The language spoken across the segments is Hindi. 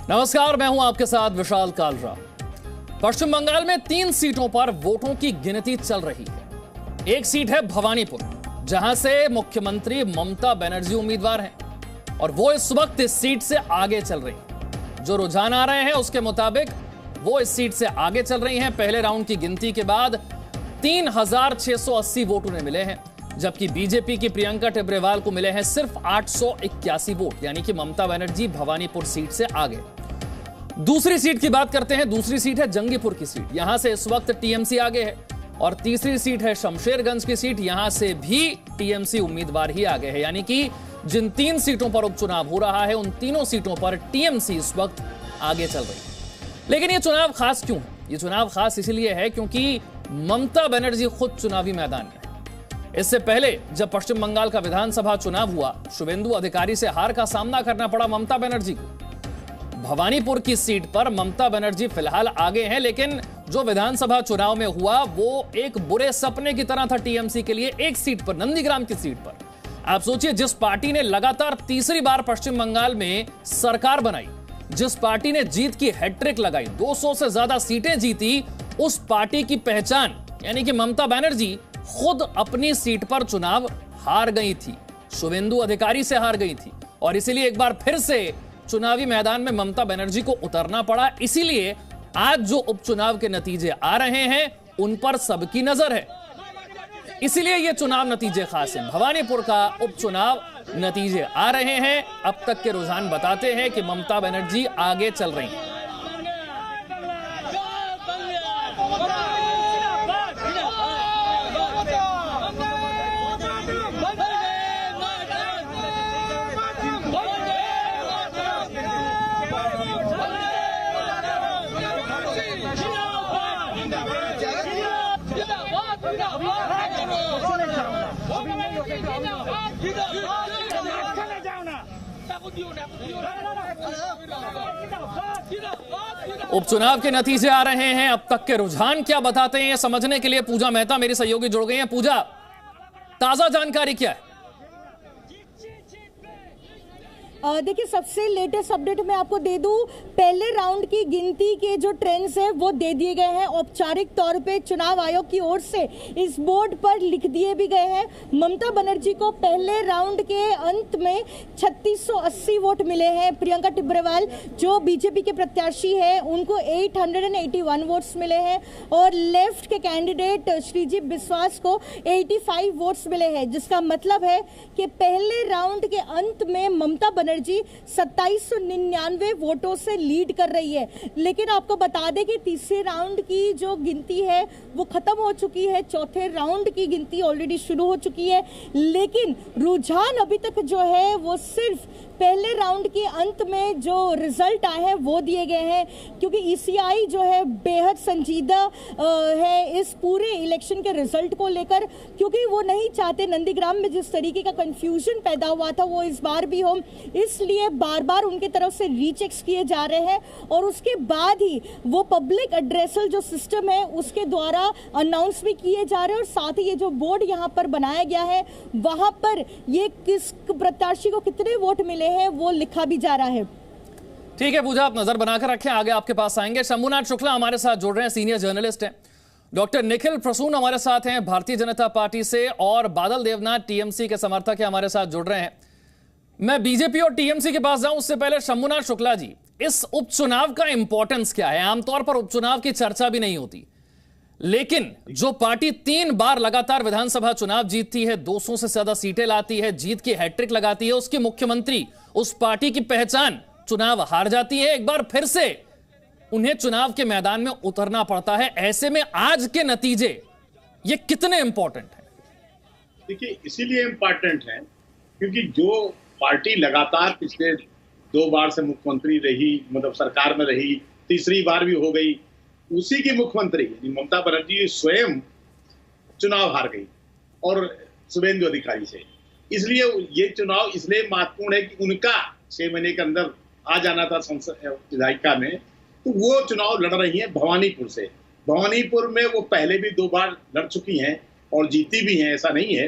नमस्कार, मैं हूं आपके साथ विशाल कालरा। पश्चिम बंगाल में 3 सीटों पर वोटों की गिनती चल रही है। एक सीट है भवानीपुर, जहां से मुख्यमंत्री ममता बनर्जी उम्मीदवार हैं और वो इस वक्त इस सीट से आगे चल रही हैं। जो रुझान आ रहे हैं उसके मुताबिक वो इस सीट से आगे चल रही हैं। पहले राउंड की गिनती के बाद 3680 वोट उन्हें मिले हैं, जबकि बीजेपी की प्रियंका टिब्रेवाल को मिले हैं सिर्फ 881 वोट, यानी कि ममता बनर्जी भवानीपुर सीट से आगे। दूसरी सीट की बात करते हैं। दूसरी सीट है जंगीपुर की सीट, यहां से इस वक्त टीएमसी आगे है। और तीसरी सीट है शमशेरगंज की सीट, यहां से भी टीएमसी उम्मीदवार ही आगे है। यानी कि जिन 3 सीटों पर उपचुनाव हो रहा है उन तीनों सीटों पर टीएमसी इस वक्त आगे चल रही है। लेकिन यह चुनाव खास क्यों है? यह चुनाव खास इसलिए है क्योंकि ममता बनर्जी खुद चुनावी मैदान में है। इससे पहले जब पश्चिम बंगाल का विधानसभा चुनाव हुआ, शुभेंदु अधिकारी से हार का सामना करना पड़ा ममता बनर्जी को। भवानीपुर की सीट पर ममता बनर्जी फिलहाल आगे हैं, लेकिन जो विधानसभा चुनाव में हुआ वो एक बुरे सपने की तरह था टीएमसी के लिए। एक सीट पर, नंदीग्राम की सीट पर, आप सोचिए, जिस पार्टी ने लगातार तीसरी बार पश्चिम बंगाल में सरकार बनाई, जिस पार्टी ने जीत की हैट्रिक लगाई, 200 से ज्यादा सीटें जीती, उस पार्टी की पहचान यानी कि ममता बनर्जी खुद अपनी सीट पर चुनाव हार गई थी, शुभेंदु अधिकारी से हार गई थी। और इसीलिए एक बार फिर से चुनावी मैदान में ममता बनर्जी को उतरना पड़ा। इसीलिए आज जो उपचुनाव के नतीजे आ रहे हैं उन पर सबकी नजर है। इसीलिए ये चुनाव नतीजे खास हैं। भवानीपुर का उपचुनाव नतीजे आ रहे हैं। अब तक के रुझान बताते हैं कि ममता बनर्जी आगे चल रही हैं। उपचुनाव के नतीजे आ रहे हैं। अब तक के रुझान क्या बताते हैं, समझने के लिए पूजा मेहता मेरी सहयोगी जुड़ गई हैं। पूजा, ताजा जानकारी क्या है? देखिए, सबसे लेटेस्ट अपडेट मैं आपको दे दूं। पहले राउंड की गिनती के जो ट्रेंड्स हैं वो दे दिए गए हैं औपचारिक तौर पे चुनाव आयोग की ओर से, इस बोर्ड पर लिख दिए भी गए हैं। ममता बनर्जी को पहले राउंड के अंत में 3680 वोट मिले हैं। प्रियंका टिब्रेवाल जो बीजेपी के प्रत्याशी है उनको 881 वोट्स मिले हैं और लेफ्ट के कैंडिडेट श्रीजीत बिस्वास को 85 वोट्स मिले हैं, जिसका मतलब है कि पहले राउंड के अंत में ममता बनर्जी 2799 वोटों से लीड कर रही है। लेकिन आपको बता दें कि तीसरे राउंड की जो गिनती है वो खत्म हो चुकी है, चौथे राउंड की गिनती ऑलरेडी शुरू हो चुकी है। लेकिन रुझान अभी तक जो है वो सिर्फ पहले राउंड के अंत में जो रिजल्ट आए हैं वो दिए गए हैं, क्योंकि ईसीआई जो है बेहद संजीदा है इस पूरे इलेक्शन के रिजल्ट को लेकर, क्योंकि वो नहीं चाहते नंदीग्राम में जिस तरीके का कंफ्यूजन पैदा हुआ था वो इस बार भी हो। इसलिए बार बार उनके तरफ से रीचेक्स किए जा रहे हैं और उसके बाद ही वो पब्लिक एड्रेसल जो सिस्टम है उसके द्वारा अनाउंस भी किए जा रहे हैं। और साथ ही ये जो बोर्ड यहाँ पर बनाया गया है वहां पर ये किस प्रत्याशी को कितने वोट मिले हैं वो लिखा भी जा रहा है। ठीक है पूजा, आप नजर बनाकर रखें, आगे आपके पास आएंगे। शंभुनाथ शुक्ला हमारे साथ जुड़ रहे हैं, सीनियर जर्नलिस्ट हैं। डॉक्टर निखिल प्रसून हमारे साथ हैं भारतीय जनता पार्टी से, और बादल देवनाथ टीएमसी के समर्थक हैं, हमारे साथ जुड़ रहे हैं। मैं बीजेपी और टीएमसी के पास जाऊं उससे पहले शंभुनाथ शुक्ला जी, इस उपचुनाव का इंपॉर्टेंस क्या है? आमतौर पर उपचुनाव की चर्चा भी नहीं होती, लेकिन जो पार्टी 3 बार लगातार विधानसभा चुनाव जीतती है, 200 से ज्यादा सीटें लाती है, जीत की हैट्रिक लगाती है, उसकी मुख्यमंत्री, उस पार्टी की पहचान चुनाव हार जाती है, एक बार फिर से उन्हें चुनाव के मैदान में उतरना पड़ता है। ऐसे में आज के नतीजे ये कितने इंपॉर्टेंट हैं? देखिए, इसीलिए इंपॉर्टेंट है क्योंकि जो पार्टी लगातार पिछले 2 बार से मुख्यमंत्री रही, मतलब सरकार में रही, तीसरी बार भी हो गई, उसी की मुख्यमंत्री ममता बनर्जी स्वयं चुनाव हार गई और शुभेंदु अधिकारी से। इसलिए ये चुनाव इसलिए महत्वपूर्ण है कि उनका 6 महीने के अंदर आ जाना था संसद विधायिका में, तो वो चुनाव लड़ रही हैं भवानीपुर से। भवानीपुर में वो पहले भी 2 बार लड़ चुकी हैं और जीती भी हैं, ऐसा नहीं है।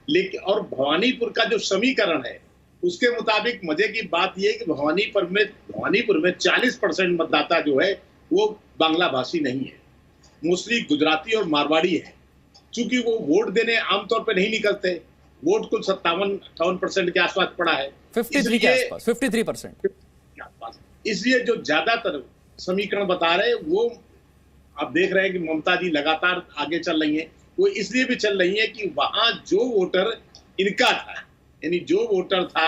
लेकिन और भवानीपुर का जो समीकरण है उसके मुताबिक मजे की बात यह है कि भवानीपुर में 40% मतदाता जो है वो बांग्ला भाषी नहीं है, मोस्टली गुजराती और मारवाड़ी है। चूंकि वो वोट देने आमतौर पर नहीं निकलते, वोट कुल 57-58% के आसपास पड़ा है, 53 के आसपास, 53% के आसपास। इसलिए जो ज्यादातर समीकरण बता रहे हैं वो आप देख रहे हैं कि ममता जी लगातार आगे चल रही हैं। वो इसलिए भी चल रही है कि वहां जो वोटर इनका था, यानी जो वोटर था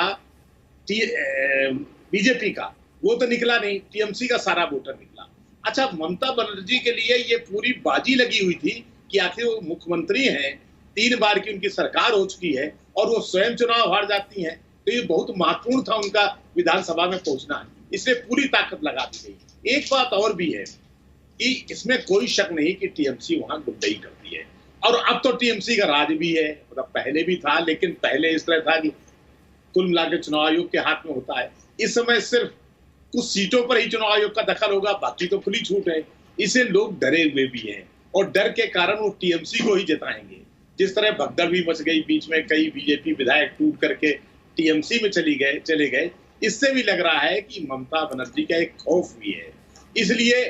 बीजेपी का, वो तो निकला नहीं, टीएमसी का सारा वोटर निकला। अच्छा, ममता बनर्जी के लिए ये पूरी बाजी लगी हुई थी कि आखिर वो मुख्यमंत्री हैं, 3 बार की उनकी सरकार हो चुकी है और वो स्वयं चुनाव हार जाती हैं, तो ये बहुत महत्वपूर्ण था उनका विधानसभा में पहुंचना, इसलिए पूरी ताकत लगा दी गई। एक बात और भी है कि इसमें कोई शक नहीं कि टीएमसी वहां गुंडई करती है, और अब तो टीएमसी का राज भी है, मतलब पहले भी था, लेकिन पहले इस तरह था कि कुल मिलाकर चुनाव आयोग के हाथ में होता है। इस समय सिर्फ कुछ सीटों पर ही चुनाव आयोग का दखल होगा, बाकी तो खुली छूट है। इसे लोग डरे हुए भी हैं और डर के कारण वो टीएमसी को ही जिताएंगे। जिस तरह भगदड़ भी मच गई बीच में, कई बीजेपी विधायक टूट करके टीएमसी में चले गए, इससे भी लग रहा है कि ममता बनर्जी का एक खौफ भी है। इसलिए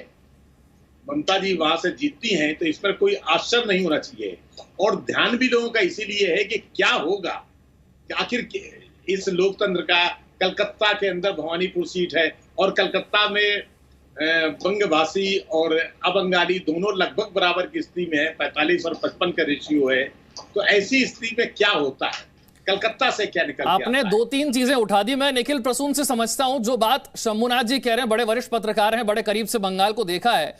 ममता जी वहां से जीतती हैं तो इस पर कोई आश्चर्य नहीं होना चाहिए, और ध्यान भी लोगों का इसीलिए है कि क्या होगा, आखिर इस लोकतंत्र का कलकत्ता के अंदर भवानीपुर सीट है और कलकत्ता में बंगभाषी और अबंगाली दोनों लगभग बराबर की स्थिति में है, 45 और 55 का रेशियो है। तो ऐसी स्थिति में क्या होता है, कलकत्ता से क्या निकल आपने 2-3 चीजें उठा दी। मैं निखिल प्रसून से समझता हूं, जो बात शंभुनाथ जी कह रहे हैं, बड़े वरिष्ठ पत्रकार हैं, बड़े करीब से बंगाल को देखा है,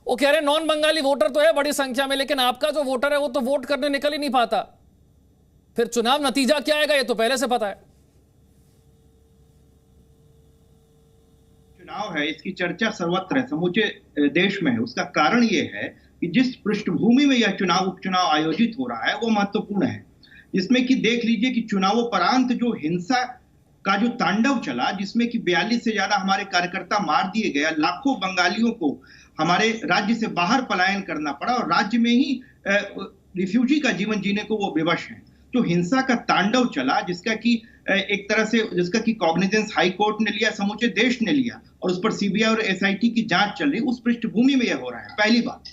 वो कह रहे हैं नॉन बंगाली वोटर तो है बड़ी संख्या में, लेकिन आपका जो वोटर है वो तो वोट करने निकल ही नहीं पाता। फिर चुनाव नतीजा क्या आएगा ये तो पहले से पता है। चुनाव है, इसकी चर्चा सर्वत्र है, समूचे देश में है। उसका कारण यह है कि जिस पृष्ठभूमि में यह उपचुनाव आयोजित हो रहा है वो महत्वपूर्ण है, जिसमें कि देख लीजिए कि चुनावोपरांत जो हिंसा का जो तांडव चला, जिसमें कि 42 से ज्यादा हमारे कार्यकर्ता मार दिए गए, लाखों बंगालियों को हमारे राज्य से बाहर पलायन करना पड़ा और राज्य में ही रिफ्यूजी का जीवन जीने को वो विवश हैं। तो हिंसा का तांडव चला, जिसका कि कॉग्निजेंस हाई कोर्ट ने लिया, समूचे देश ने लिया, और उस पर सीबीआई और एसआईटी की जांच चल रही, उस पृष्ठभूमि में यह हो रहा है, पहली बात।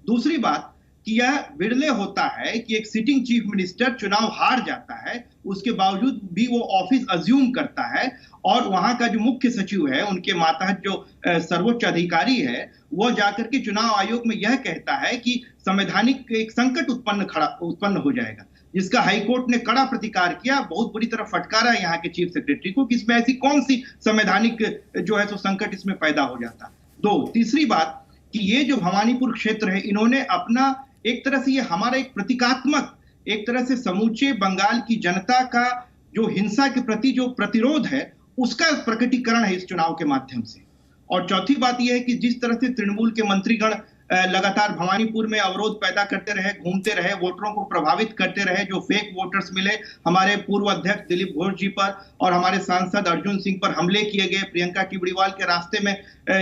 दूसरी बात कि यह विरले होता है कि एक सिटिंग चीफ मिनिस्टर चुनाव हार जाता है, उसके बावजूद भी वो ऑफिस अज्यूम करता है, और वहां का जो मुख्य सचिव है, उनके मातहत जो सर्वोच्च अधिकारी है, वो जाकर के चुनाव आयोग में यह कहता है कि संवैधानिक एक संकट उत्पन्न हो जाएगा, जिसका हाईकोर्ट ने कड़ा प्रतिकार किया, बहुत बुरी तरह फटकारा यहाँ के चीफ सेक्रेटरी को कि इसमें ऐसी कौन सी संवैधानिक जो है तो संकट इसमें पैदा हो जाता। तीसरी बात कि ये जो भवानीपुर क्षेत्र है, इन्होंने अपना एक तरह से, ये हमारा एक प्रतीकात्मक, एक तरह से समूचे बंगाल की जनता का जो हिंसा के प्रति जो प्रतिरोध है उसका प्रकटीकरण है इस चुनाव के माध्यम से। और चौथी बात यह है कि जिस तरह से तृणमूल के मंत्रीगण लगातार भवानीपुर में अवरोध पैदा करते रहे, घूमते रहे, वोटरों को प्रभावित करते रहे, जो फेक वोटर्स मिले, हमारे पूर्व अध्यक्ष दिलीप घोष जी पर और हमारे सांसद अर्जुन सिंह पर हमले किए गए, प्रियंका टिबड़ीवाल के रास्ते में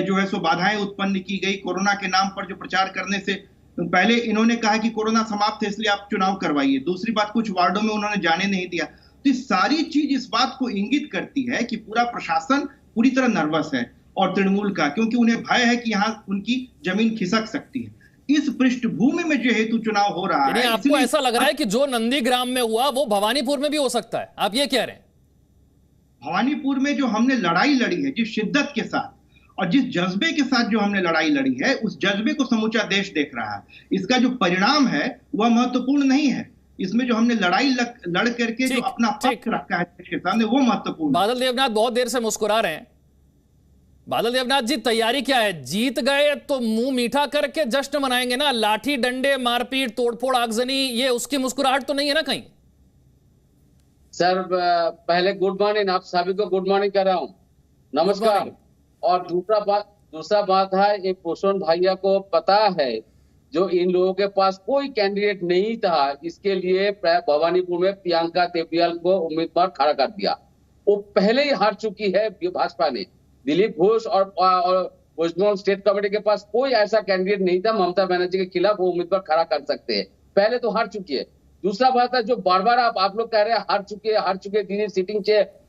जो है सो बाधाएं उत्पन्न की गई, कोरोना के नाम पर जो प्रचार करने से पहले इन्होंने कहा कि कोरोना समाप्त है इसलिए आप चुनाव करवाइए, दूसरी बात कुछ वार्डों में उन्होंने जाने नहीं दिया। तो सारी चीज इस बात को इंगित करती है कि पूरा प्रशासन पूरी तरह नर्वस है, और तृणमूल का, क्योंकि उन्हें भय है कि यहाँ उनकी जमीन खिसक सकती है। इस पृष्ठभूमि में जो हेतु चुनाव हो रहा है, आपको ऐसा लग रहा है कि जो नंदीग्राम में हुआ वो भवानीपुर में भी हो सकता है, आप ये कह रहे हैं? भवानीपुर में जो हमने लड़ाई लड़ी है, जिस शिद्दत के साथ और जिस जज्बे के साथ जो हमने लड़ाई लड़ी है, उस जज्बे को समूचा देश देख रहा है। इसका जो परिणाम है वह महत्वपूर्ण नहीं है, इसमें जो हमने लड़ाई लड़ करके जो अपना पक्ष रखा है देश के सामने, वो महत्वपूर्ण। बादल देवनाथ बहुत देर से मुस्कुरा रहे हैं। बादल देवनाथ जी, तैयारी क्या है? जीत गए तो मुंह मीठा करके जश्न मनाएंगे ना, लाठी डंडे मारपीट तोड़फोड़ आगजनी, ये उसकी मुस्कुराहट तो नहीं है ना कहीं? सर पहले गुड मॉर्निंग, आप सभी को गुड मॉर्निंग कर रहा हूँ, नमस्कार। और दूसरा बात है, एक पोषण भैया को पता है जो इन लोगों के पास कोई कैंडिडेट नहीं था, इसके लिए भवानीपुर में प्रियंका तेपियल को उम्मीदवार खड़ा कर दिया। वो पहले ही हार चुकी है भाजपा ने। दिलीप घोष और वेस्ट बंगाल स्टेट कमेटी के पास कोई ऐसा कैंडिडेट नहीं था ममता बनर्जी के खिलाफ वो उम्मीदवार खड़ा कर सकते हैं, पहले तो हार चुकी है। दूसरा बात है, जो बार बार आप लोग कह रहे हैं हार चुके दीदी सिटिंग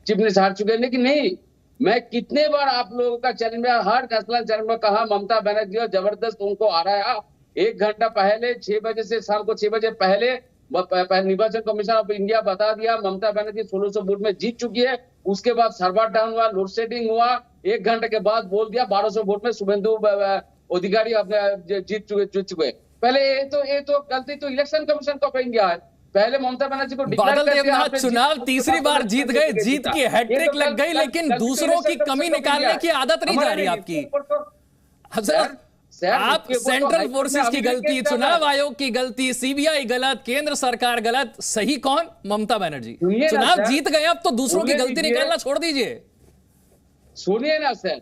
चीफ मिनिस्टर हार चुके हैं। लेकिन नहीं, मैं कितने बार आप लोगों का चैनल में, हर नेशनल चैनल में कहा ममता बनर्जी और जबरदस्त उनको हराया। 1 घंटा पहले 6 बजे से शाम को 6 बजे पहले निर्वाचन कमीशन ऑफ इंडिया बता दिया ममता बनर्जी 1600 वोट में जीत चुकी है। उसके बाद सर्वर डाउन हुआ, लोड शेडिंग हुआ, 1 घंटे के बाद बोल दिया 1200 वोट में शुभेंदु अधिकारी अपने जीत चुके। पहले ये तो गलती तो इलेक्शन कमीशन ऑफ इंडिया है। पहले ममता बनर्जी को बादल देवनाथ चुनाव तीसरी बार जीत गए, जीत की हैट्रिक लग गई, लेकिन दूसरों की कमी निकालने की आदत नहीं जा रही आपकी। आप सेंट्रल फोर्सेस की गलती, चुनाव आयोग की गलती, सीबीआई गलत, केंद्र सरकार गलत, सही कौन? ममता बनर्जी। चुनाव जीत गए, अब तो दूसरों की गलती निकालना छोड़ दीजिए। सुनिए ना सर,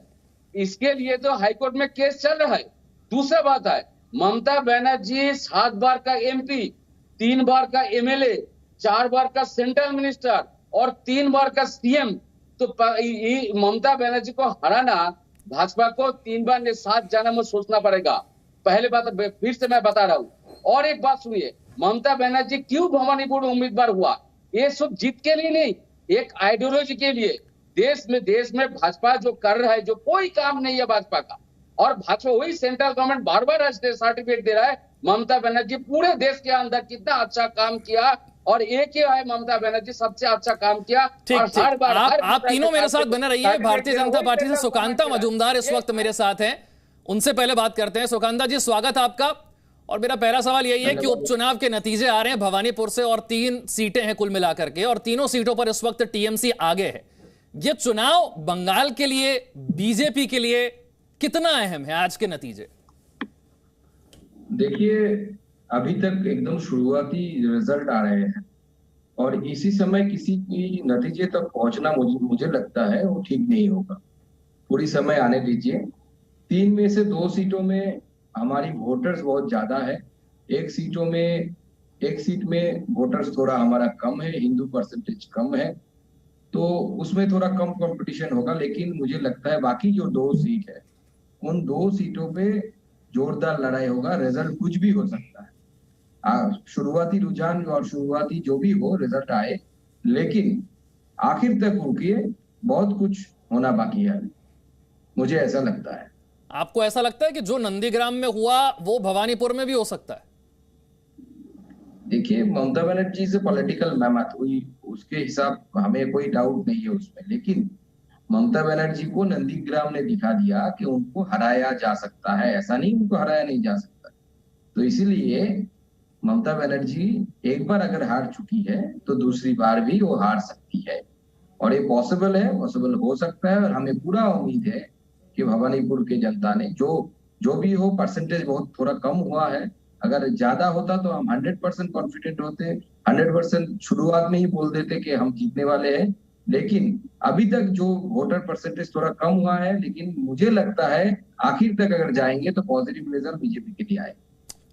इसके लिए तो हाईकोर्ट में केस चल रहा है। दूसरा बात है, ममता बनर्जी 7 बार का एमपी, 3 बार का एमएलए, 4 बार का सेंट्रल मिनिस्टर और 3 बार का सीएम। तो ममता बनर्जी को हराना भाजपा को 3 बार ने 7 जन्म में सोचना पड़ेगा। पहले बात फिर से मैं बता रहा हूं। और एक बात सुनिए, ममता बनर्जी क्यों भवानीपुर उम्मीदवार हुआ? ये सब जीत के लिए नहीं, एक आइडियोलॉजी के लिए। देश में भाजपा जो कर रहा है, जो कोई काम नहीं है भाजपा का, और भाजपा वही सेंट्रल गवर्नमेंट बार बार सर्टिफिकेट दे रहा है। ममता बनर्जी पूरे देश के अंदर कितना अच्छा काम किया, और एक ही है ममता बनर्जी सबसे अच्छा काम किया। ठीक, हर बार आप तीनों मेरे साथ बने रहिए। भारतीय जनता पार्टी से सुकांता मजूमदार इस वक्त मेरे साथ हैं, उनसे पहले बात करते हैं। सुकांता जी, स्वागत है आपका। और मेरा पहला सवाल यही है कि उपचुनाव के नतीजे आ रहे हैं भवानीपुर से, और 3 सीटें हैं कुल मिलाकर के, और तीनों सीटों पर इस वक्त टीएमसी आगे है। ये चुनाव बंगाल के लिए, बीजेपी के लिए कितना अहम है आज के नतीजे? देखिए, अभी तक एकदम शुरुआती रिजल्ट आ रहे हैं, और इसी समय किसी की नतीजे तक पहुंचना मुझे लगता है वो ठीक नहीं होगा। पूरी समय आने दीजिए। 3 में से 2 सीटों में हमारी वोटर्स बहुत ज्यादा है। एक सीट में वोटर्स थोड़ा हमारा कम है, हिंदू परसेंटेज कम है, तो उसमें थोड़ा कम कंपटीशन होगा। लेकिन मुझे लगता है बाकी जो 2 सीट है, उन 2 सीटों पे जोरदार लड़ाई होगा। रिजल्ट कुछ भी हो सकता है, शुरुआती रुझान और शुरुआती जो भी हो रिजल्ट आए, लेकिन आखिर तक रुकिए, बहुत कुछ होना बाकी है, मुझे ऐसा लगता है। आपको ऐसा लगता है कि जो नंदीग्राम में हुआ वो भवानीपुर में भी हो सकता है? देखिए, ममता बनर्जी से पॉलिटिकल मेहनत हुई, उसके हिसाब हमें कोई डाउट नहीं है उसमें, लेकिन ममता बनर्जी को नंदीग्राम ने दिखा दिया कि उनको हराया जा सकता है। ऐसा नहीं उनको हराया नहीं जा सकता। तो इसीलिए ममता बनर्जी एक बार अगर हार चुकी है तो दूसरी बार भी वो हार सकती है, और ये पॉसिबल है, पॉसिबल हो सकता है। और हमें पूरा उम्मीद है कि भवानीपुर के जनता ने जो भी हो, परसेंटेज बहुत थोड़ा कम हुआ है, अगर ज्यादा होता तो हम 100% कॉन्फिडेंट होते, 100% शुरुआत में ही बोल देते कि हम जीतने वाले हैं। लेकिन अभी तक जो वोटर परसेंटेज थोड़ा कम हुआ है, लेकिन मुझे लगता है आखिर तक अगर जाएंगे तो पॉजिटिव रिजल्ट बीजेपी के लिए आए।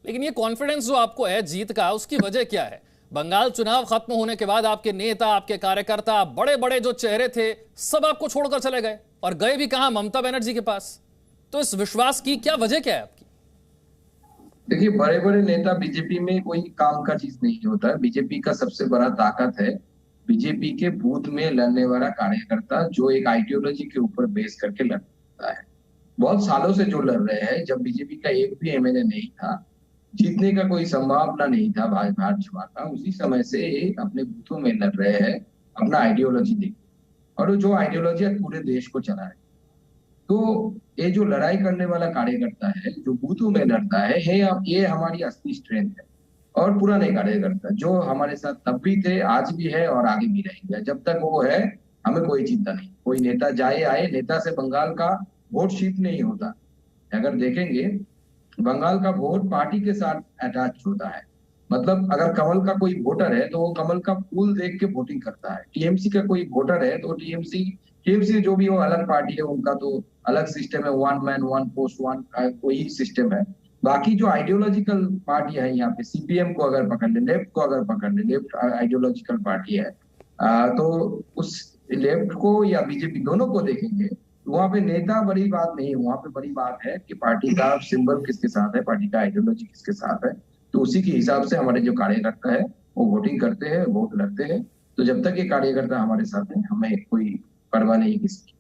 लेकिन ये कॉन्फिडेंस जो आपको है जीत का, उसकी वजह क्या है? बंगाल चुनाव खत्म होने के बाद आपके नेता, आपके कार्यकर्ता, बड़े बड़े जो चेहरे थे, सब आपको छोड़कर चले गए, और गए भी कहां? ममता बनर्जी के पास। तो इस विश्वास की क्या वजह क्या है आपकी? देखिए, बड़े बड़े नेता बीजेपी में कोई काम का चीज नहीं होता है। बीजेपी का सबसे बड़ा ताकत है बीजेपी के बूथ में लड़ने वाला कार्यकर्ता, जो एक आइडियोलॉजी के ऊपर बेस करके लड़ता है। बहुत सालों से जो लड़ रहे हैं, जब बीजेपी का एक भी एमएलए नहीं था, जीतने का कोई संभावना नहीं था भाजपा का, उसी समय से अपने बूथों में लड़ रहे हैं अपना आइडियोलॉजी देख, और जो आइडियोलॉजी पूरे देश को चला है। तो ये जो लड़ाई करने वाला कार्यकर्ता है, जो बूथों में लड़ता है, ये हमारी असली स्ट्रेंथ है। और पुराने कार्यकर्ता जो हमारे साथ तब भी थे, आज भी है और आगे भी रहेंगे। जब तक वो है, हमें कोई चिंता नहीं। कोई नेता जाए आए, नेता से बंगाल का वोट शिफ्ट नहीं होता। अगर देखेंगे, बंगाल का वोट पार्टी के साथ अटैच होता है। मतलब अगर कमल का कोई वोटर है तो वो कमल का फूल देख के वोटिंग करता है। टीएमसी का कोई वोटर है तो टीएमसी जो भी हो, अलग पार्टी है, उनका तो अलग सिस्टम है, 1 मैन 1 पोस्ट 1 कोई सिस्टम है। बाकी जो आइडियोलॉजिकल पार्टी है यहाँ पे, सीपीएम को अगर पकड़ ले, लेफ्ट को अगर पकड़ ले, लेफ्ट आइडियोलॉजिकल पार्टी है, तो उस लेफ्ट को या बीजेपी दोनों को देखेंगे, वहां पे नेता बड़ी बात नहीं है। वहां पे बड़ी बात है कि पार्टी का सिंबल किसके साथ है, पार्टी का आइडियोलॉजी किसके साथ है। तो उसी के हिसाब से हमारे जो कार्यकर्ता है वो वोटिंग करते हैं, वोट लड़ते हैं, तो जब तक ये कार्यकर्ता हमारे साथ हैं, हमें कोई परवाह नहीं किसी।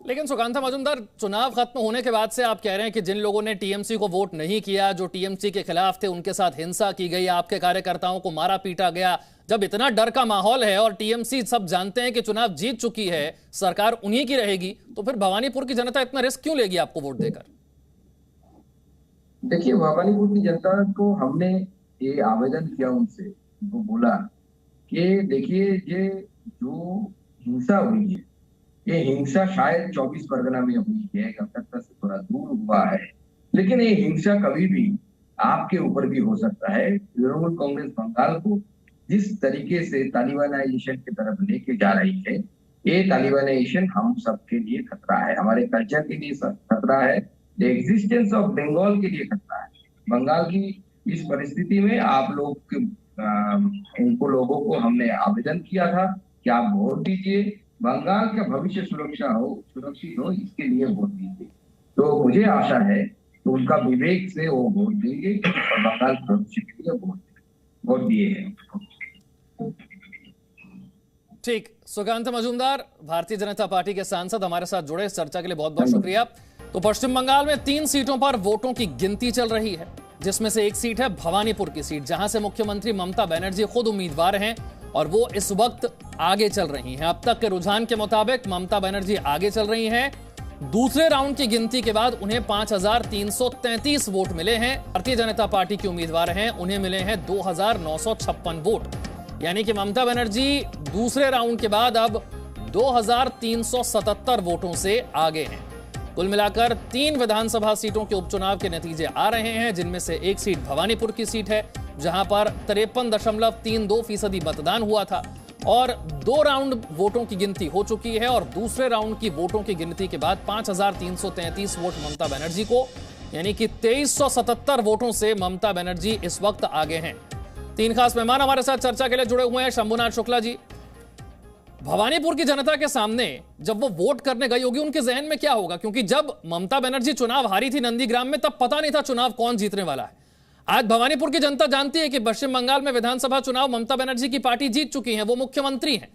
लेकिन सुकांता मजूमदार, चुनाव खत्म होने के बाद से आप कह रहे हैं कि जिन लोगों ने टीएमसी को वोट नहीं किया, जो टीएमसी के खिलाफ थे, उनके साथ हिंसा की गई, आपके कार्यकर्ताओं को मारा पीटा गया। जब इतना डर का माहौल है और टीएमसी सब जानते हैं कि चुनाव जीत चुकी है, सरकार उन्हीं की रहेगी, तो फिर भवानीपुर की जनता इतना रिस्क क्यों लेगी आपको वोट देकर? देखिए, भवानीपुर की जनता को हमने ये आवेदन किया उनसे, वो बोला कि देखिए, ये जो हिंसा हुई है, ये हिंसा शायद 24 परगना में हुई है, कलकत्ता से थोड़ा दूर हुआ है, लेकिन ये हिंसा कभी भी आपके ऊपर भी हो सकता है। तृणमूल कांग्रेस बंगाल को जिस तरीके से तालिबानाइजेशन की तरफ लेके जा रही है, ये तालिबानाइजेशन हम सबके लिए खतरा है, हमारे कल्चर के लिए खतरा है, द एग्जिस्टेंस ऑफ बंगाल के लिए खतरा है। बंगाल की इस परिस्थिति में आप लोग इनको लोगों को हमने आवेदन किया था कि आप वोट दीजिए, बंगाल का भविष्य सुरक्षित हो, इसके लिए वोट दीजिए। तो मुझे आशा है कि उनका विवेक से वो वोट देंगे और बंगाल के भविष्य के लिए वोट दिए हैं। ठीक, सुकांत मजूमदार, भारतीय जनता पार्टी के सांसद, हमारे साथ जुड़े। इस चर्चा के लिए बहुत बहुत शुक्रिया। तो पश्चिम बंगाल में 3 सीटों पर वोटों की गिनती चल रही है, जिसमें से एक सीट है भवानीपुर की सीट, जहां से मुख्यमंत्री ममता बनर्जी खुद उम्मीदवार हैं और वो इस वक्त आगे चल रही हैं। अब तक के रुझान के मुताबिक ममता बनर्जी आगे चल रही हैं। दूसरे राउंड की गिनती के बाद उन्हें 5,333 वोट मिले हैं। भारतीय जनता पार्टी के उम्मीदवार हैं, उन्हें मिले हैं 2,956 वोट। यानी कि ममता बनर्जी दूसरे राउंड के बाद अब 2,377 वोटों से आगे हैं। कुल मिलाकर 3 विधानसभा सीटों के उपचुनाव के नतीजे आ रहे हैं, जिनमें से एक सीट भवानीपुर की सीट है, जहां पर 53.32% मतदान हुआ था और 2 राउंड वोटों की गिनती हो चुकी है और दूसरे राउंड की वोटों की गिनती के बाद 5,333 वोट ममता बनर्जी को, यानी कि 2,377 वोटों से ममता बनर्जी इस वक्त आगे हैं। 3 खास मेहमान हमारे साथ चर्चा के लिए जुड़े हुए हैं। शंभुनाथ शुक्ला जी, भवानीपुर की जनता के सामने जब वो वोट करने गई होगी, उनके जहन में क्या होगा? क्योंकि जब ममता बनर्जी चुनाव हारी थी नंदीग्राम में, तब पता नहीं था चुनाव कौन जीतने वाला है। आज भवानीपुर की जनता जानती है कि पश्चिम बंगाल में विधानसभा चुनाव ममता बनर्जी की पार्टी जीत चुकी है, वो मुख्यमंत्री हैं।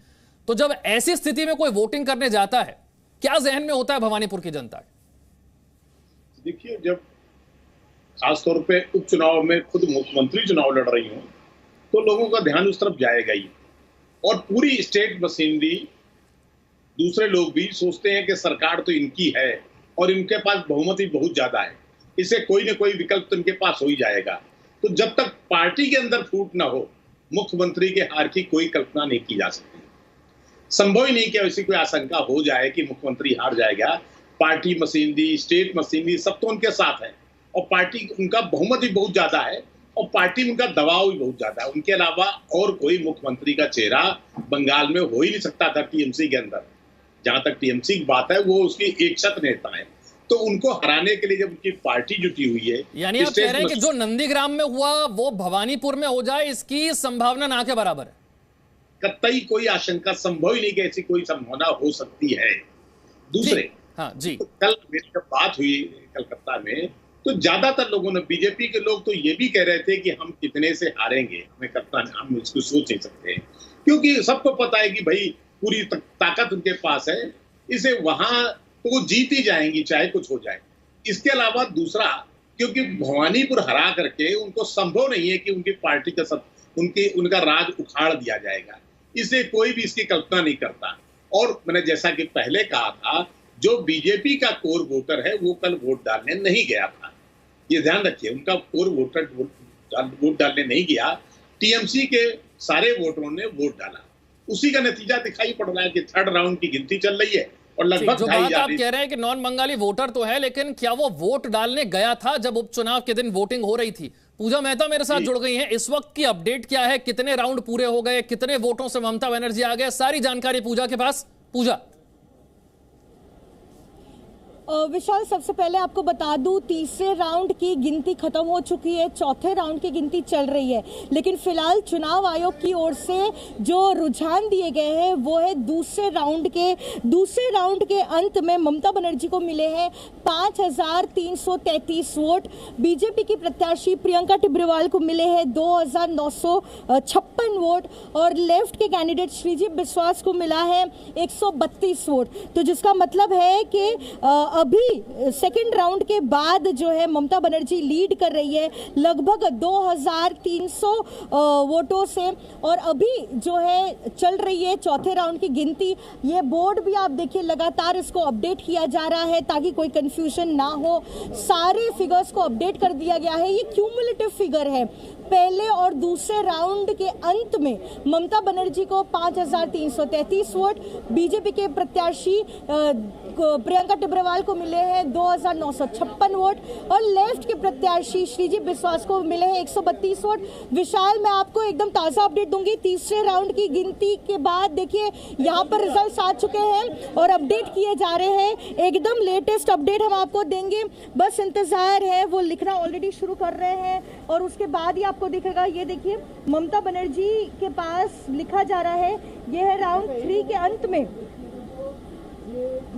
तो जब ऐसी स्थिति में कोई वोटिंग करने जाता है, क्या जहन में होता है भवानीपुर की जनता? देखिए, जब खासतौर पे उपचुनाव में खुद मुख्यमंत्री चुनाव लड़ रही हूं, तो लोगों का ध्यान उस तरफ जाएगा ही। और पूरी स्टेट मशीनरी, दूसरे लोग भी सोचते हैं कि सरकार तो इनकी है और इनके पास बहुमत ही बहुत ज्यादा है, इसे कोई ना कोई विकल्प तो इनके पास हो ही जाएगा। तो जब तक पार्टी के अंदर फूट ना हो, मुख्यमंत्री के हार की कोई कल्पना नहीं की जा सकती। संभव ही नहीं कि ऐसी कोई आशंका हो जाए कि मुख्यमंत्री हार जाएगा। पार्टी मशीनरी, स्टेट मशीनरी सब तो उनके साथ है और पार्टी, उनका बहुमत भी बहुत ज्यादा है और पार्टी में उनका दबाव भी बहुत ज्यादा है। उनके अलावा और कोई मुख्यमंत्री का चेहरा बंगाल में हो ही नहीं सकता था टीएमसी के अंदर। जहां तक टीएमसी की बात है, वो उसकी एकछत्र नेता है, तो उनको हराने के लिए जब उनकी पार्टी जुटी हुई है, यानी आप कह रहे हैं कि जो नंदीग्राम में हुआ वो भवानीपुर में हो जाए, इसकी संभावना ना के बराबर है? कतई कोई आशंका संभव ही नहीं कि ऐसी कोई संभावना हो सकती है। दूसरे, हाँ जी, तो कल मेरी जब बात हुई कलकत्ता में, तो ज्यादातर लोगों ने, बीजेपी के लोग तो ये भी कह रहे थे कि हम कितने से हारेंगे, हमें कल्पना, हम इसको सोच नहीं सकते, क्योंकि सबको पता है कि भाई पूरी ताकत उनके पास है, इसे वहां तो वो जीत ही जाएंगी चाहे कुछ हो जाए। इसके अलावा दूसरा, क्योंकि भवानीपुर हरा करके उनको संभव नहीं है कि उनकी पार्टी का उनका राज उखाड़ दिया जाएगा, इसे कोई भी इसकी कल्पना नहीं करता। और मैंने जैसा कि पहले कहा था, जो बीजेपी का कोर वोटर है वो कल वोट डालने नहीं गया था, ये ध्यान रखिए, उनका कोर वोटर वोट डालने नहीं गया। टीएमसी के सारे वोटरों ने वोट डाला, उसी का नतीजा दिखाई पड़ रहा है कि 3rd राउंड की गिनती चल रही है और लगभग जो बात आप कह रहे हैं कि नॉन बंगाली वोटर तो है, लेकिन क्या वो वोट डालने गया था जब उपचुनाव के दिन वोटिंग हो रही थी? पूजा मेहता मेरे साथ जुड़ गई हैं। इस वक्त की अपडेट क्या है? कितने राउंड पूरे हो गए, कितने वोटों से ममता बनर्जी आ गए? सारी जानकारी पूजा के पास। पूजा, विशाल, सबसे पहले आपको बता दूं, तीसरे राउंड की गिनती खत्म हो चुकी है, चौथे राउंड की गिनती चल रही है, लेकिन फिलहाल चुनाव आयोग की ओर से जो रुझान दिए गए हैं वो है दूसरे राउंड के अंत में ममता बनर्जी को मिले हैं 5,333 वोट, बीजेपी की प्रत्याशी प्रियंका टिब्रेवाल को मिले हैं 2,956 वोट और लेफ्ट के कैंडिडेट श्रीजीत बिस्वास को मिला है 132 वोट। तो जिसका मतलब है कि अभी सेकेंड राउंड के बाद जो है ममता बनर्जी लीड कर रही है लगभग 2,300 वोटों से, और अभी जो है चल रही है चौथे राउंड की गिनती। ये बोर्ड भी आप देखिए लगातार इसको अपडेट किया जा रहा है ताकि कोई कंफ्यूजन ना हो, सारे फिगर्स को अपडेट कर दिया गया है। ये क्यूमुलेटिव फिगर है, पहले और दूसरे राउंड के अंत में ममता बनर्जी को 5,333 वोट, बीजेपी के प्रत्याशी प्रियंका टिब्रेवाल को मिले हैं 2,956 वोट और लेफ्ट के प्रत्याशी श्रीजीत बिस्वास को मिले हैं 132 वोट। विशाल, मैं आपको एकदम ताज़ा अपडेट दूंगी तीसरे राउंड की गिनती के बाद। देखिए यहाँ पर रिजल्ट्स आ चुके हैं और अपडेट किए जा रहे हैं, एकदम लेटेस्ट अपडेट हम आपको देंगे, बस इंतजार है। वो लिखना ऑलरेडी शुरू कर रहे हैं और उसके बाद ही आपको दिखेगा। ये देखिए ममता बनर्जी के पास लिखा जा रहा है, ये है राउंड 3 के अंत में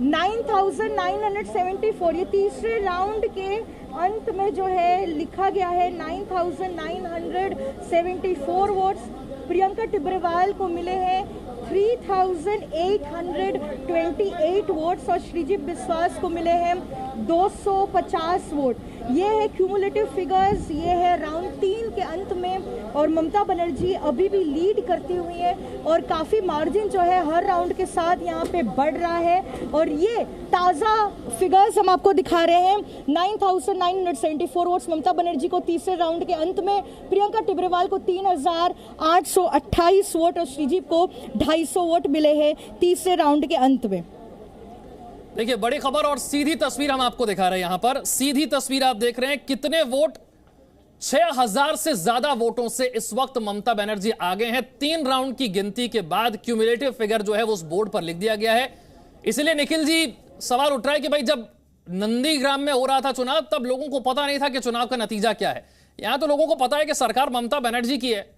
9,974, ये तीसरे राउंड के अंत में जो है लिखा गया है 9,974 वोट्स। प्रियंका टिब्रेवाल को मिले हैं 3,828 वोट्स और श्रीजीत बिस्वास को मिले हैं 250 वोट। ये है क्यूमुलेटिव फिगर्स, ये है राउंड 3 के अंत में और ममता बनर्जी अभी भी लीड करती हुई है और काफ़ी मार्जिन जो है हर राउंड के साथ यहाँ पे बढ़ रहा है। और ये ताज़ा फिगर्स हम आपको दिखा रहे हैं, 9,974 वोट्स ममता बनर्जी को तीसरे राउंड के अंत में, प्रियंका टिब्रेवाल को 3,828 वोट और श्रीजीत को 250 वोट मिले हैं तीसरे राउंड के अंत में। देखिए बड़ी खबर और सीधी तस्वीर हम आपको दिखा रहे हैं। यहां पर सीधी तस्वीर आप देख रहे हैं, कितने वोट, 6,000 से ज्यादा वोटों से इस वक्त ममता बनर्जी आगे हैं। 3 राउंड की गिनती के बाद क्यूमुलेटिव फिगर जो है वो उस बोर्ड पर लिख दिया गया है। इसलिए निखिल जी सवाल उठ रहा है कि भाई जब नंदीग्राम में हो रहा था चुनाव तब लोगों को पता नहीं था कि चुनाव का नतीजा क्या है। यहां तो लोगों को पता है कि सरकार ममता बनर्जी की है।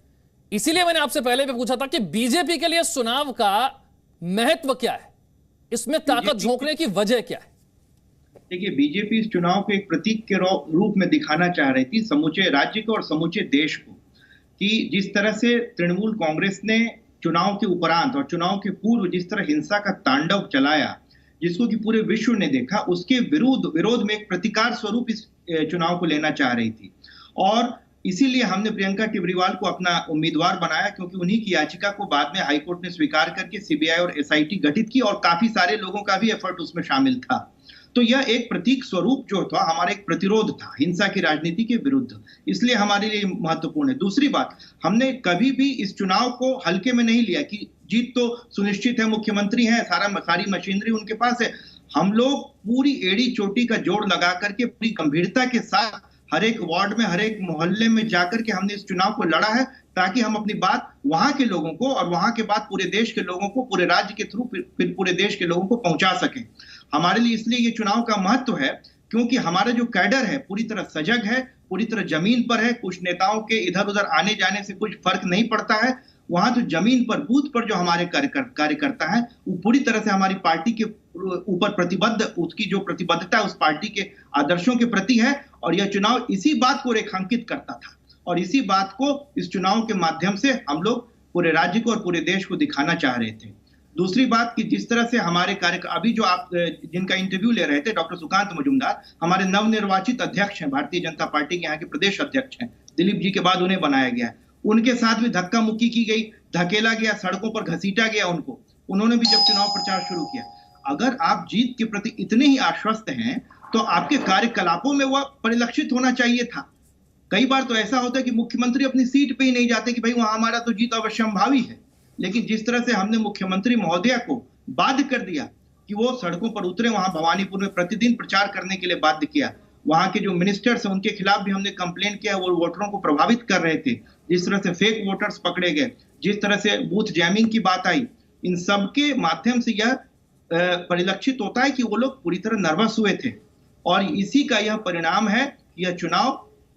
इसीलिए मैंने आपसे पहले भी पूछा था कि बीजेपी के लिए इस चुनाव का महत्व क्या है, इसमें ताकत झोंकने की वजह क्या है? देखिए, बीजेपी इस चुनाव को एक प्रतीक के रूप में दिखाना चाह रही थी समूचे राज्य को और समूचे देश को, कि जिस तरह से तृणमूल कांग्रेस ने चुनाव के उपरांत और चुनाव के पूर्व जिस तरह हिंसा का तांडव चलाया, जिसको कि पूरे विश्व ने देखा, उसके विरोध में एक प्रतिकार स्वरूप इस चुनाव को लेना चाह रही थी। और इसीलिए हमने प्रियंका टिब्रेवाल को अपना उम्मीदवार बनाया, क्योंकि उन्हीं की याचिका को बाद में हाईकोर्ट ने स्वीकार करके सीबीआई और एसआईटी गठित की और काफी सारे लोगों का भी एफर्ट उसमें शामिल था। तो यह एक प्रतीक स्वरूप जो था, हमारा एक प्रतिरोध था हिंसा की राजनीति के विरुद्ध, इसलिए हमारे लिए महत्वपूर्ण है। दूसरी बात, हमने कभी भी इस चुनाव को हल्के में नहीं लिया कि जीत तो सुनिश्चित है, मुख्यमंत्री है, सारी मशीनरी उनके पास है। हम लोग पूरी एड़ी चोटी का जोड़ लगा करके पूरी गंभीरता के साथ हर एक वार्ड में, हर एक मोहल्ले में जाकर के हमने इस चुनाव को लड़ा है, ताकि हम अपनी बात वहां के लोगों को और वहां के बाद पूरे देश के लोगों को, पूरे राज्य के थ्रू फिर पूरे देश के लोगों को पहुंचा सकें। हमारे लिए इसलिए ये चुनाव का महत्व है क्योंकि हमारा जो कैडर है पूरी तरह सजग है, पूरी तरह जमीन पर है। कुछ नेताओं के इधर उधर आने जाने से कुछ फर्क नहीं पड़ता है, वहां तो जमीन पर, बूथ पर जो हमारे कार्यकर्ता है वो पूरी तरह से हमारी पार्टी के ऊपर प्रतिबद्ध, उसकी जो प्रतिबद्धता उस पार्टी के आदर्शों के प्रति है। और यह चुनाव इसी बात को रेखांकित करता था और इसी बात को इस चुनाव के माध्यम से हम लोग पूरे राज्य को और पूरे देश को दिखाना चाह रहे थे। दूसरी बात कि जिस तरह से हमारे अभी जो आप जिनका इंटरव्यू ले रहे थे, डॉक्टर सुकांत मजूमदार हमारे नवनिर्वाचित अध्यक्ष हैं, भारतीय जनता पार्टी के यहाँ के प्रदेश अध्यक्ष हैं, दिलीप जी के बाद उन्हें बनाया गया है। उनके साथ भी धक्का मुक्की की गई, धकेला गया, सड़कों पर घसीटा गया उनको। उन्होंने भी जब चुनाव प्रचार शुरू किया, अगर आप जीत के प्रति इतने ही आश्वस्त हैं तो आपके कार्यकलापों में वह परिलक्षित होना चाहिए था। कई बार तो ऐसा होता है कि मुख्यमंत्री अपनी सीट पे ही नहीं जाते कि भाई वहां हमारा तो जीत अवश्यंभावी है, लेकिन जिस तरह से हमने मुख्यमंत्री महोदया को बाध्य कर दिया कि वो सड़कों पर उतरे, वहां भवानीपुर में प्रतिदिन प्रचार करने के लिए बाध्य किया। वहां के जो मिनिस्टर्स हैं उनके खिलाफ भी हमने कंप्लेन किया, वो वोटरों को प्रभावित कर रहे थे। जिस तरह से फेक वोटर्स पकड़े गए, जिस तरह से बूथ जैमिंग की बात आई, इन सब के माध्यम से यह परिलक्षित होता है कि वो लोग पूरी तरह नर्वस हुए थे, और इसी का यह परिणाम है कि यह चुनाव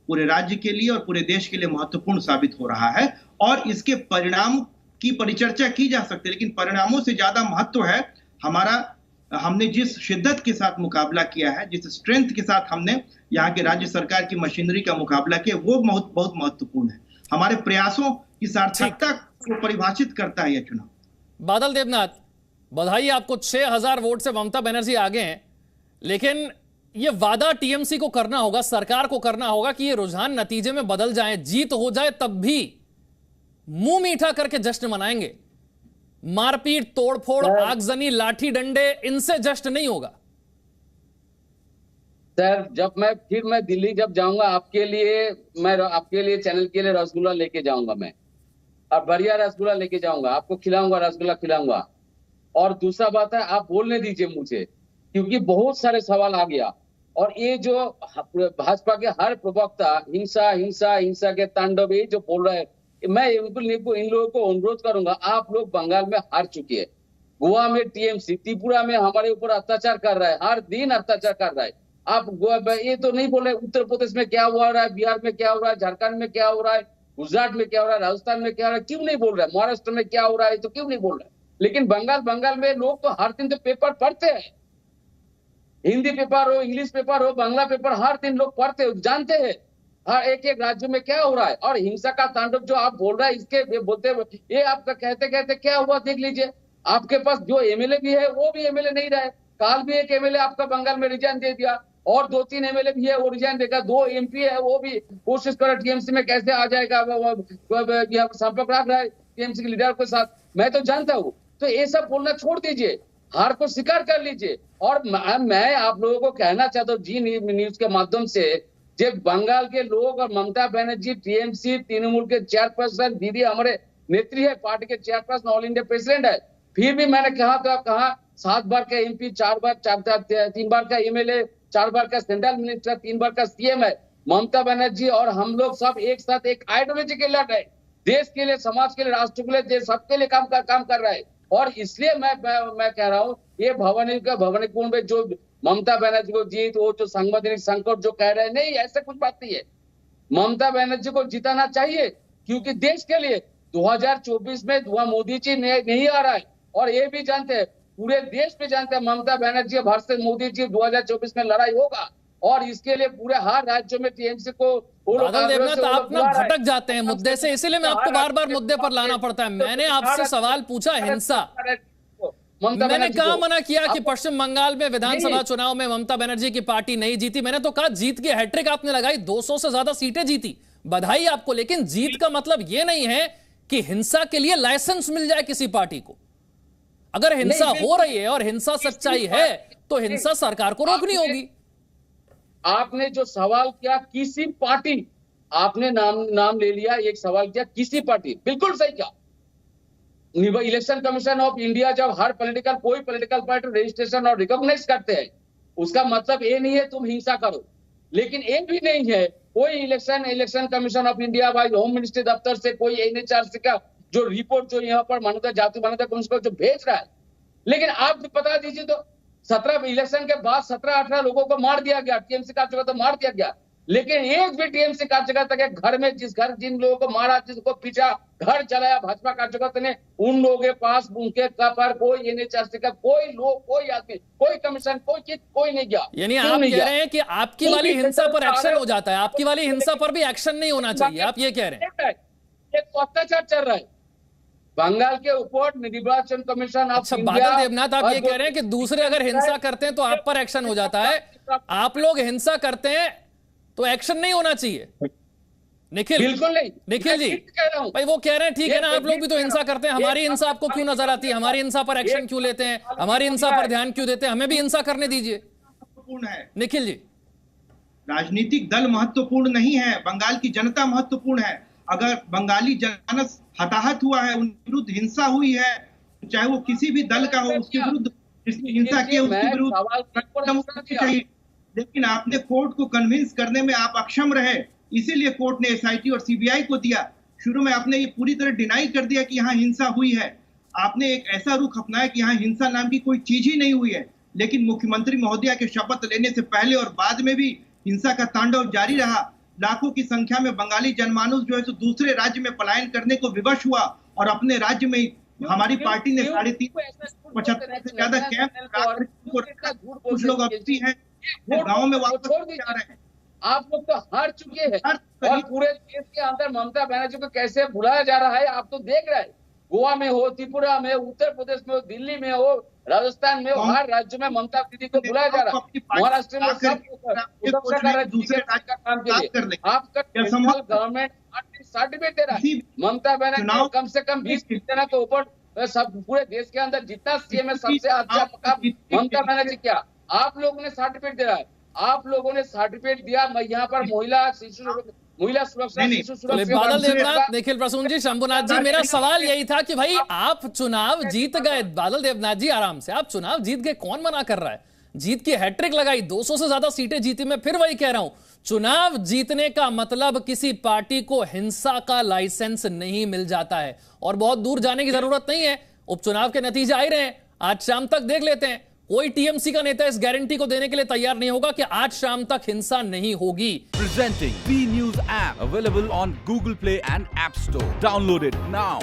पूरे राज्य के लिए और पूरे देश के लिए महत्वपूर्ण साबित हो रहा है। और इसके परिणाम की परिचर्चा की जा सकती है, लेकिन परिणामों से ज्यादा महत्व है हमने जिस शिद्दत के साथ मुकाबला किया है, जिस स्ट्रेंथ के साथ हमने यहाँ के राज्य सरकार की मशीनरी का मुकाबला किया, वो बहुत महत्वपूर्ण है। हमारे प्रयासों की सार्थकता को परिभाषित करता है यह चुनाव। बादल देवनाथ, बधाई आपको, 6000 वोट से ममता बनर्जी आगे हैं, लेकिन ये वादा टीएमसी को करना होगा, सरकार को करना होगा कि ये रुझान नतीजे में बदल जाए, जीत हो जाए तब भी मुंह मीठा करके जश्न मनाएंगे। मारपीट, तोड़फोड़, आगजनी, लाठी डंडे, इनसे जश्न नहीं होगा। सर, जब मैं दिल्ली जब जाऊंगा आपके लिए चैनल के लिए रसगुल्ला लेके जाऊंगा मैं, और बढ़िया रसगुल्ला लेके जाऊंगा, आपको खिलाऊंगा, रसगुल्ला खिलाऊंगा। और दूसरा बात है, आप बोलने दीजिए मुझे, क्योंकि बहुत सारे सवाल आ गया, और ये जो भाजपा के हर प्रवक्ता हिंसा हिंसा हिंसा के तांडव ये जो बोल रहे हैं, मैं इन लोगों को अनुरोध करूंगा, आप लोग बंगाल में हार चुके हैं, गोवा में टीएमसी, त्रिपुरा में हमारे ऊपर अत्याचार कर रहा है, हर दिन अत्याचार कर रहा है। आप ये तो नहीं बोल रहे उत्तर प्रदेश में क्या हो रहा है, बिहार में क्या हो रहा है, झारखंड में क्या हो रहा है, गुजरात में क्या हो रहा है, राजस्थान में क्या हो रहा है, क्यों नहीं बोल रहा है, महाराष्ट्र में क्या हो रहा है तो क्यों नहीं बोल रहा है। लेकिन बंगाल में लोग तो हर दिन तो पेपर पढ़ते हैं, हिंदी पेपर हो, इंग्लिश पेपर हो, बांग्ला पेपर, हर दिन लोग पढ़ते हो, जानते हैं हर एक राज्य में क्या हो रहा है। और हिंसा का तांडव जो आप बोल रहे हैं, इसके बोलते ये आपका कहते कहते क्या हुआ देख लीजिए। आपके पास जो एमएलए भी है वो भी एमएलए नहीं रहे, काल भी एक एमएलए आपका बंगाल में रिजाइन दे दिया, और 2-3 एमएलए भी है वो रिजाइन देगा, 2 एमपी है वो भी कोशिश कर टीएमसी में कैसे आ जाएगा, संपर्क रख रहा है टीएमसी के लीडर के साथ, मैं तो जानता हूँ। तो ये सब बोलना छोड़ दीजिए, हार को स्वीकार कर लीजिए। और मैं आप लोगों को कहना चाहता हूँ जी न्यूज के माध्यम से, जब बंगाल के लोग और ममता बनर्जी टीएमसी तृणमूल के चेयरपर्सन, दीदी हमारे नेत्री है, पार्टी के चेयरपर्सन, ऑल इंडिया प्रेसिडेंट है, फिर भी मैंने कहा 7 बार का एमपी, 3 बार का एमएलए, 4 बार का सेंट्रल मिनिस्टर, 3 बार का सीएम है ममता बनर्जी, और हम लोग सब एक साथ एक आइडियोलॉजी के लड़ रहे, देश के लिए, समाज के लिए, राष्ट्र के लिए, सबके लिए काम कर रहा है। और इसलिए मैं कह रहा हूँ, ये भवानीपुर में जो ममता बनर्जी को जीत, वो जो सांविधानिक संकट जो कह रहे हैं, नहीं ऐसा कुछ बात नहीं है। ममता बनर्जी को जिताना चाहिए, क्योंकि देश के लिए 2024 में मोदी जी नहीं आ रहा है, और ये भी जानते हैं, पूरे देश में जानते हैं, ममता बनर्जी वर्सेस मोदी जी 2024 में लड़ाई होगा, और इसके लिए पूरे हर राज्यों में टीएमसी को बादल देवनाथ, आप ना भटक जाते हैं मुद्दे से, इसीलिए मैं आपको बार बार मुद्दे पर लाना पड़ता है। मैंने आपसे सवाल पूछा हिंसा, मैंने कहा मना किया कि पश्चिम बंगाल में विधानसभा चुनाव में ममता बनर्जी की पार्टी नहीं जीती, मैंने तो कहा जीत की हैट्रिक आपने लगाई, 200 से ज्यादा सीटें जीती, बधाई आपको। लेकिन जीत का मतलब यह नहीं है कि हिंसा के लिए लाइसेंस मिल जाए किसी पार्टी को। अगर हिंसा हो रही है और हिंसा सच्चाई है तो हिंसा सरकार को रोकनी होगी। आपने जो सवाल किया किसी पार्टी, आपने नाम ले लिया, एक सवाल किया किसी पार्टी, बिल्कुल सही किया। इलेक्शन कमीशन ऑफ इंडिया जब हर कोई पॉलिटिकल पार्टी रजिस्ट्रेशन और रिकॉग्नाइज करते हैं, उसका मतलब ये नहीं है तुम हिंसा करो, लेकिन ये भी नहीं है कोई इलेक्शन कमीशन ऑफ इंडिया भाई होम मिनिस्ट्री दफ्तर से कोई एनएचआरसी का जो रिपोर्ट जो यहाँ पर मान्यता जाति मान्यता कमीशन जो भेज रहा है, लेकिन आप बता दीजिए तो 17 इलेक्शन के बाद 17-18 लोगों को मार दिया गया, टीएमसी कार्यकर्ता तो मार दिया गया, लेकिन एक भी टीएमसी कार्यकर्ता के घर में जिन लोगों को मारा, जिसको पीछा, घर चलाया भाजपा कार्यकर्ता ने, उन लोगों के पास उनके पर कोई एनएचआरसी का कोई लोग, कोई आदमी, कोई कमीशन, कोई नहीं गया। यानी आप कह रहे हैं कि आपकी वाली हिंसा पर एक्शन हो जाता है, आपकी वाली हिंसा पर भी एक्शन नहीं होना चाहिए, आप ये कह रहे हैं? एक अत्याचार चल रहा है बंगाल के ऊपर, निर्वाचन कमीशन ऑफ इंडिया। बादल देवनाथ, आप ये कह रहे हैं कि दूसरे अगर हिंसा करते हैं तो आप पर एक्शन हो जाता है, आप लोग हिंसा करते हैं तो एक्शन नहीं होना चाहिए? निखिल, बिल्कुल नहीं। निखिल जी भाई वो कह रहे हैं ठीक है ना, आप लोग भी तो हिंसा करते हैं, हमारी हिंसा आपको क्यों नजर आती है, हमारी हिंसा पर एक्शन क्यों लेते हैं, हमारी हिंसा पर ध्यान क्यों देते हैं, हमें भी हिंसा करने दीजिए। महत्वपूर्ण है निखिल जी, राजनीतिक दल महत्वपूर्ण नहीं है, बंगाल की जनता महत्वपूर्ण है। अगर बंगाली जनमानस हताहत हुआ है, उनके विरुद्ध हिंसा हुई है, चाहे वो किसी भी दल का हो, उसके विरुद्ध जिसने हिंसा की उसके विरुद्ध चाहिए, लेकिन आपने कोर्ट को कन्विंस करने में आप अक्षम रहे, इसीलिए कोर्ट ने एसआईटी और सीबीआई को दिया। शुरू में आपने ये पूरी तरह डिनाई कर दिया कि यहाँ हिंसा हुई है। आपने एक ऐसा रुख अपनाया कि यहाँ हिंसा नाम की कोई चीज ही नहीं हुई है, लेकिन मुख्यमंत्री महोदया के शपथ लेने से पहले और बाद में भी हिंसा का तांडव जारी रहा। लाखों की संख्या में बंगाली जनमानस जो है सो दूसरे राज्य में पलायन करने को विवश हुआ और अपने राज्य में हमारी पार्टी ने 375 से ज्यादा कैंप, कुछ लोग अब भी हैं गाँव में वापस जा रहे हैं। आप लोग तो हार चुके हैं और पूरे देश के अंदर ममता बनर्जी को कैसे भुलाया जा रहा है आप तो देख रहे हैं। गोवा में हो, त्रिपुरा में, उत्तर प्रदेश में हो, दिल्ली में हो, राजस्थान में हो, हर राज्य में ममता दीदी को भुलाया जा रहा है। महाराष्ट्र में सब दूसरे राज्य का काम के लिए आपका सेंट्रल गवर्नमेंट सर्टिफिकेट दे रहा है। ममता बनर्जी कम से कम 20 देना के ऊपर सब पूरे देश के अंदर जितना सीएम है सबसे अच्छा ममता बनर्जी क्या आप लोगों ने सर्टिफिकेट दे रहा है। आप लोगों ने सर्टिफिकेट दिया। मैं यहाँ पर महिला सुरक्षा शिशु सुरक्षा बादल देवनाथ, निखिल प्रसून जी, शंभुनाथ जी, मेरा सवाल यही था कि भाई आप चुनाव जीत गए। बादल देवनाथ जी आराम से, आप चुनाव जीत गए, कौन मना कर रहा है? जीत की हैट्रिक लगाई, 200 से ज्यादा सीटें जीती। मैं फिर वही कह रहा हूं, चुनाव जीतने का मतलब किसी पार्टी को हिंसा का लाइसेंस नहीं मिल जाता है और बहुत दूर जाने की जरूरत नहीं है। उपचुनाव के नतीजे आ ही रहे हैं, आज शाम तक देख लेते हैं। कोई टीएमसी का नेता इस गारंटी को देने के लिए तैयार नहीं होगा कि आज शाम तक हिंसा नहीं होगी। Presenting B News app available on Google Play and App Store. Download it now.